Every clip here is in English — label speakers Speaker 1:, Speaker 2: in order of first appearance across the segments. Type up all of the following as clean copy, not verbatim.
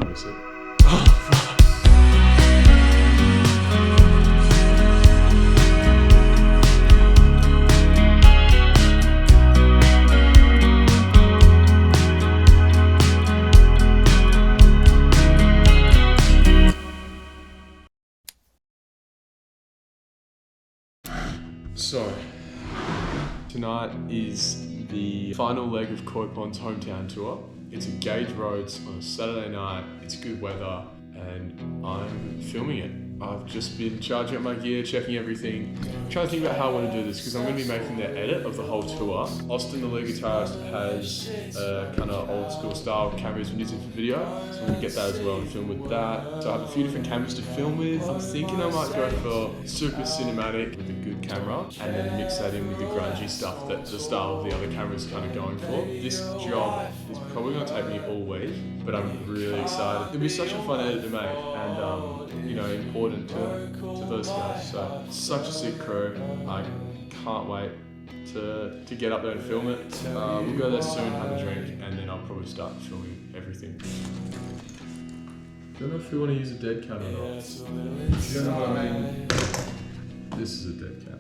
Speaker 1: miss it. Oh, fuck. So, tonight is the final leg of Koi Pond's hometown tour. It's at Gage Roads on a Saturday night, it's good weather, and I'm filming it. I've just been charging up my gear, checking everything. I'm trying to think about how I want to do this because I'm going to be making the edit of the whole tour. Austin, the lead guitarist, has a kind of old school style camera he's been using for video, so I'm going to get that as well and film with that. So I have a few different cameras to film with. I'm thinking I might go for super cinematic with a good camera and then mix that in with the grungy stuff that the style of the other camera's kind of going for. This job is probably going to take me all week, but I'm really excited. It'll be such a fun edit to make and you know, important to those guys. So such a sick crew. I can't wait to get up there and film it. We'll go there soon, have a drink, and then I'll probably start filming everything. Don't know if we want to use a dead cat or not. You don't know what I mean? This is a dead cat.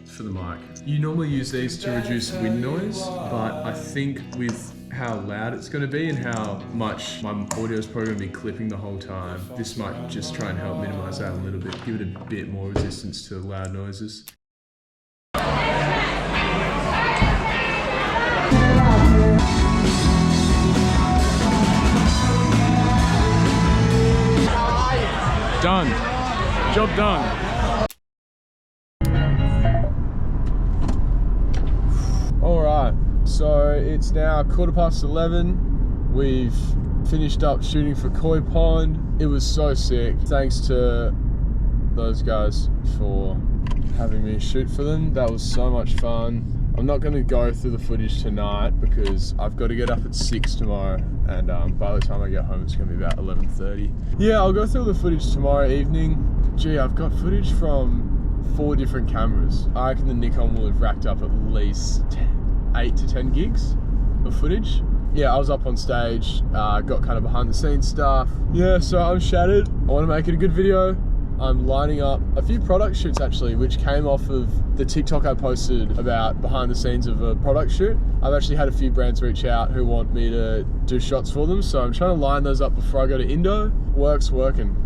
Speaker 1: It's for the mic. You normally use these to reduce wind noise, but I think with how loud it's going to be and how much my audio is probably going to be clipping the whole time, this might just try and help minimize that a little bit, give it a bit more resistance to loud noises. Done. Job done. Alright, so it's now 11:15. We've finished up shooting for Koi Pond. It was so sick. Thanks to those guys for having me shoot for them. That was so much fun. I'm not going to go through the footage tonight because I've got to get up at 6 tomorrow, and by the time I get home it's going to be about 11:30. Yeah, I'll go through the footage tomorrow evening. Gee, I've got footage from 4 different cameras. I reckon the Nikon will have racked up at least 8 to 10 gigs of footage. Yeah, I was up on stage, got kind of behind the scenes stuff. Yeah, so I'm shattered. I want to make it a good video. I'm lining up a few product shoots actually, which came off of the TikTok I posted about behind the scenes of a product shoot. I've actually had a few brands reach out who want me to do shots for them, so I'm trying to line those up before I go to Indo. Working.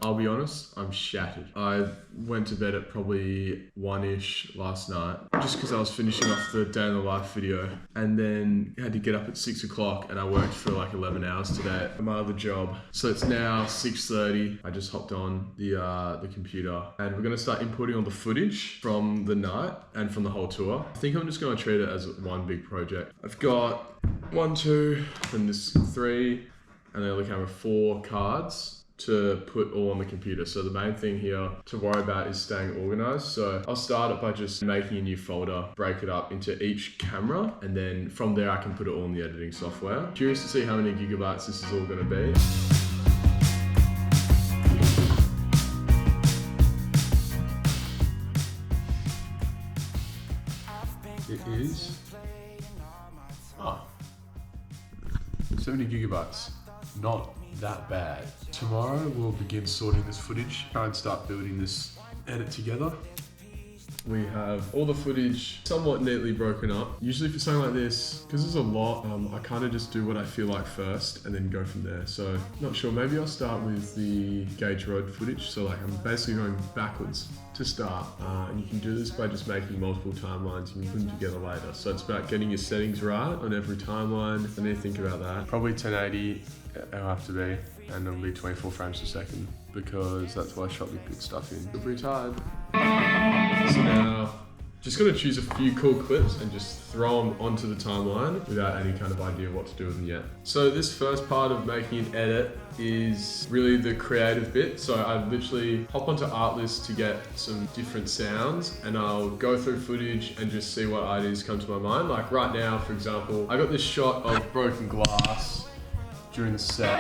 Speaker 1: I'll be honest, I'm shattered. I went to bed at probably 1-ish last night, just because I was finishing off the day in the life video, and then had to get up at 6 o'clock, and I worked for like 11 hours today at my other job. So it's now 6:30. I just hopped on the computer, and we're gonna start inputting all the footage from the night and from the whole tour. I think I'm just gonna treat it as one big project. I've got 1, 2, then this 3, and the other camera 4 cards to put all on the computer. So the main thing here to worry about is staying organized. So I'll start it by just making a new folder, break it up into each camera, and then from there I can put it all in the editing software. Curious to see how many gigabytes this is all gonna be. It is 70 gigabytes. Not that bad. Tomorrow we'll begin sorting this footage, try and start building this edit together. We have all the footage somewhat neatly broken up. Usually for something like this, because there's a lot, I kind of just do what I feel like first and then go from there. So not sure, maybe I'll start with the Gage Road footage. So like I'm basically going backwards to start. And you can do this by just making multiple timelines and you put them together later. So it's about getting your settings right on every timeline. I need to think about that. Probably 1080 it'll have to be, and it'll be 24 frames a second because that's what I shot the good stuff in. I'm pretty tired. So now, just gonna choose a few cool clips and just throw them onto the timeline without any kind of idea what to do with them yet. So this first part of making an edit is really the creative bit. So I literally hop onto Artlist to get some different sounds, and I'll go through footage and just see what ideas come to my mind. Like right now, for example, I got this shot of broken glass during the set.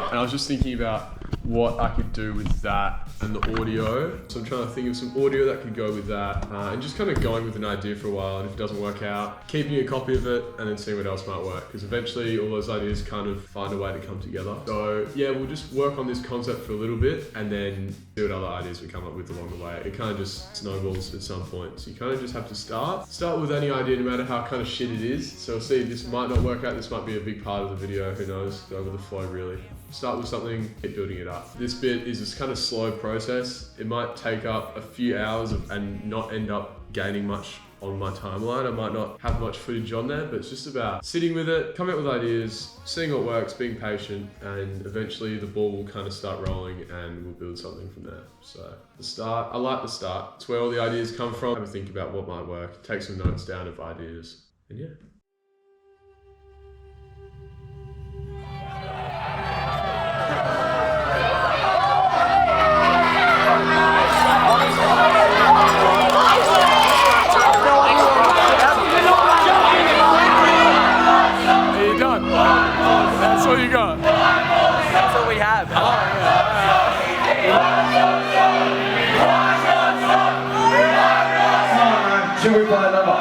Speaker 1: And I was just thinking about what I could do with that and the audio. So I'm trying to think of some audio that could go with that, and just kind of going with an idea for a while, and if it doesn't work out, keeping a copy of it and then seeing what else might work, because eventually all those ideas kind of find a way to come together. So yeah, we'll just work on this concept for a little bit and then see what other ideas we come up with along the way. It kind of just snowballs at some point. So you kind of just have to start with any idea, no matter how kind of shit it is. So see, this might not work out, this might be a big part of the video, who knows, go with the flow really. Start with something, keep building it up. This bit is this kind of slow process. It might take up a few hours and not end up gaining much on my timeline. I might not have much footage on there, but it's just about sitting with it, coming up with ideas, seeing what works, being patient, and eventually the ball will kind of start rolling and we'll build something from there. So the start, I like the start. It's where all the ideas come from. Have a think about what might work, take some notes down of ideas, and yeah.
Speaker 2: That's all you got? That's all we have. Oh, yeah.
Speaker 3: Should we play another?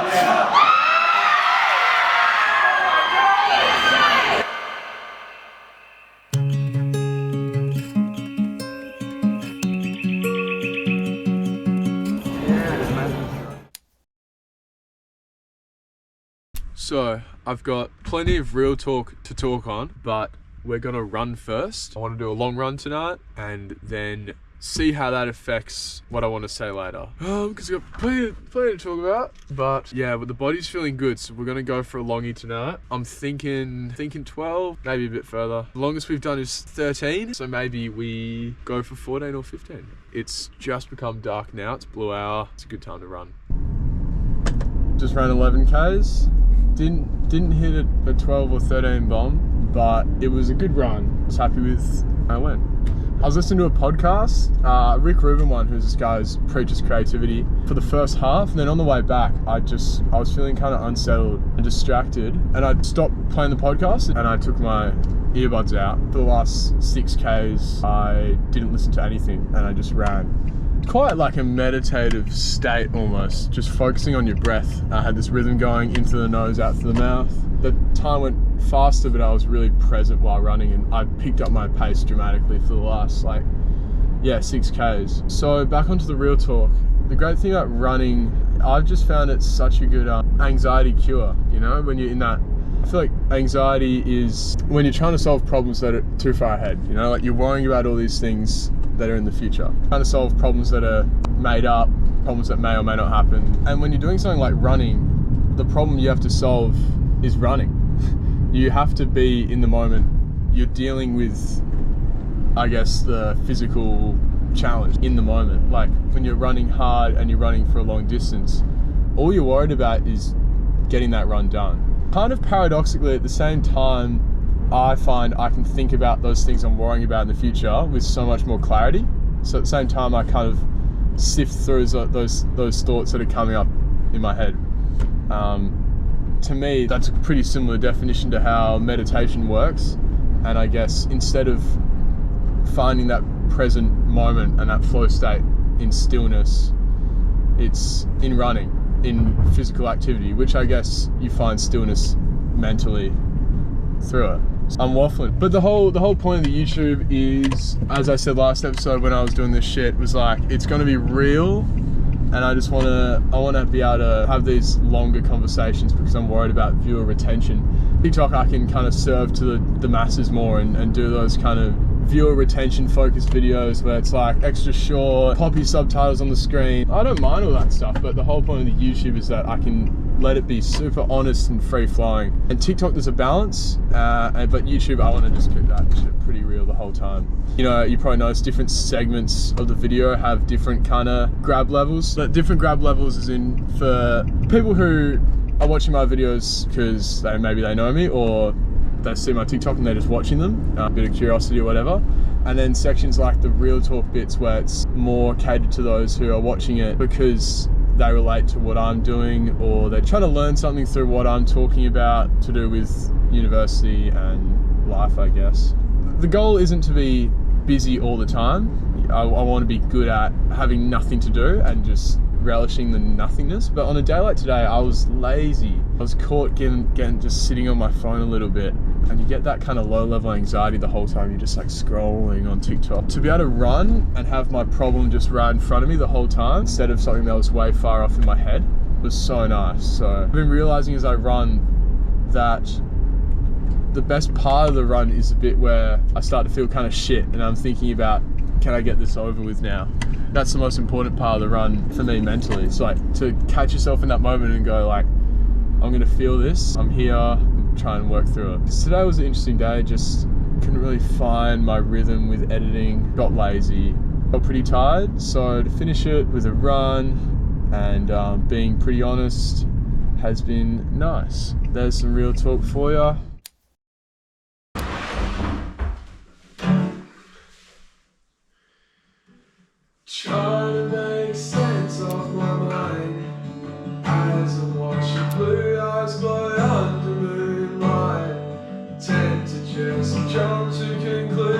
Speaker 1: So I've got plenty of real talk to talk on, but we're gonna run first. I want to do a long run tonight and then see how that affects what I want to say later. Because I've got plenty to talk about. But yeah, but the body's feeling good, so we're gonna go for a longie tonight. I'm thinking 12, maybe a bit further. The longest we've done is 13, so maybe we go for 14 or 15. It's just become dark now. It's blue hour. It's a good time to run. Just ran 11 Ks. Didn't hit a 12 or 13 bomb, but it was a good run. I was happy with how it went. I was listening to a podcast, Rick Rubin one, who's this guy who preaches creativity, for the first half, and then on the way back, I was feeling kind of unsettled and distracted, and I stopped playing the podcast and I took my earbuds out. For the last 6 Ks, I didn't listen to anything and I just ran. Quite like a meditative state almost, just focusing on your breath. I had this rhythm going into the nose, out through the mouth. The time went faster, but I was really present while running, and I picked up my pace dramatically for the last 6 Ks. So back onto the real talk. The great thing about running, I've just found it's such a good anxiety cure, you know, when you're in that. I feel like anxiety is when you're trying to solve problems that are too far ahead, you know, like you're worrying about all these things that are in the future. Trying to solve problems that are made up, problems that may or may not happen. And when you're doing something like running, the problem you have to solve is running. You have to be in the moment. You're dealing with, I guess, the physical challenge in the moment. Like when you're running hard and you're running for a long distance, all you're worried about is getting that run done. Kind of paradoxically, at the same time, I find I can think about those things I'm worrying about in the future with so much more clarity. So at the same time, I kind of sift through those thoughts that are coming up in my head. To me, that's a pretty similar definition to how meditation works. And I guess instead of finding that present moment and that flow state in stillness, it's in running, in physical activity, which I guess you find stillness mentally through it. I'm waffling, but the whole point of the YouTube is, as I said last episode when I was doing this shit, was like, it's going to be real, and I want to be able to have these longer conversations because I'm worried about viewer retention. TikTok, I can kind of serve to the masses more and do those kind of viewer retention focused videos where it's like extra short, poppy subtitles on the screen. I don't mind all that stuff, but the whole point of the YouTube is that I can let it be super honest and free flowing. And TikTok, there's a balance, but YouTube, I want to just keep that shit pretty real the whole time. You know, you probably notice different segments of the video have different kind of grab levels. But different grab levels is in for people who are watching my videos because maybe they know me, or they see my TikTok and they're just watching them, a bit of curiosity or whatever. And then sections like the real talk bits where it's more catered to those who are watching it because they relate to what I'm doing, or they're trying to learn something through what I'm talking about to do with university and life, I guess. The goal isn't to be busy all the time. I want to be good at having nothing to do and just relishing the nothingness. But on a day like today, I was lazy. I was caught getting just sitting on my phone a little bit, and you get that kind of low level anxiety the whole time. You're just like scrolling on TikTok. To be able to run and have my problem just right in front of me the whole time instead of something that was way far off in my head was so nice. So I've been realizing as I run that the best part of the run is the bit where I start to feel kind of shit and I'm thinking about, can I get this over with now? That's the most important part of the run for me mentally. It's like to catch yourself in that moment and go like, I'm gonna feel this, I'm here, try and work through it. Today was an interesting day, just couldn't really find my rhythm with editing, got lazy, got pretty tired. So to finish it with a run and being pretty honest has been nice. There's some real talk for you. Trying to make sense of my mind as I watch your blue eyes glow under moonlight. Tend to just jump to conclusions.